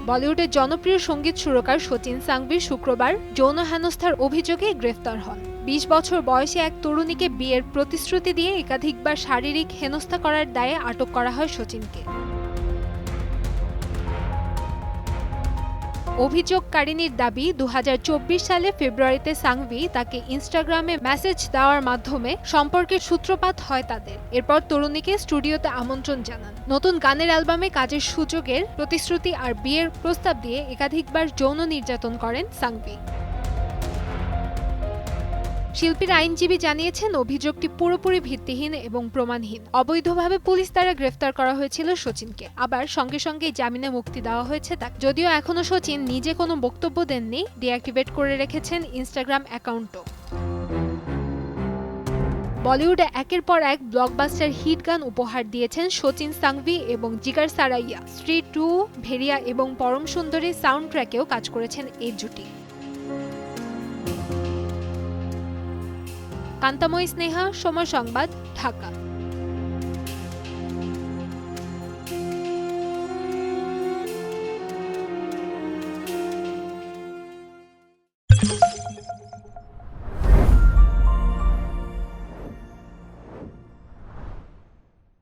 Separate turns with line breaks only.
বলিউডের জনপ্রিয় সঙ্গীত সুরকার সচিন সাংভি শুক্রবার যৌন হেনস্থার অভিযোগে গ্রেফতার হন। ২০ বছর বয়সী এক তরুণীকে বিয়ের প্রতিশ্রুতি দিয়ে একাধিকবার শারীরিক হেনস্থা করার দায়ে আটক করা হয় সচিনকে। অভিযোগকারিনীর দাবি, ২০২৪ সালে ফেব্রুয়ারিতে সাংভি তাকে ইনস্টাগ্রামে মেসেজ দেওয়ার মাধ্যমে সম্পর্কের সূত্রপাত হয় তাদের। এরপর তরুণীকে স্টুডিওতে আমন্ত্রণ জানান। নতুন গানের অ্যালবামে কাজের সুযোগের প্রতিশ্রুতি আর বিয়ের প্রস্তাব দিয়ে একাধিকবার যৌন নির্যাতন করেন সাংভি। শিল্পীর আইনজীবী জানিয়েছেন, অভিযোগটি পুরোপুরি ভিত্তিহীন এবং প্রমাণহীন। অবৈধভাবে পুলিশ দ্বারা গ্রেফতার করা হয়েছিল সচিনকে, আবার সঙ্গে সঙ্গে জামিনে মুক্তি দেওয়া হয়েছে তাকে। যদিও এখনও সচিন নিজে কোনো বক্তব্য দেননি, ডিঅ্যাক্টিভেট করে রেখেছেন ইনস্টাগ্রাম অ্যাকাউন্টও। বলিউডে একের পর এক ব্লকবাস্টার হিট গান উপহার দিয়েছেন সচিন সাংভি এবং জিগার সারাইয়া। স্ত্রী 2, ভেরিয়া এবং পরম সুন্দরী সাউন্ড ট্র্যাকেও কাজ করেছেন এই জুটি। কান্তাময়ী স্নেহা, সময় সংবাদ, ঢাকা।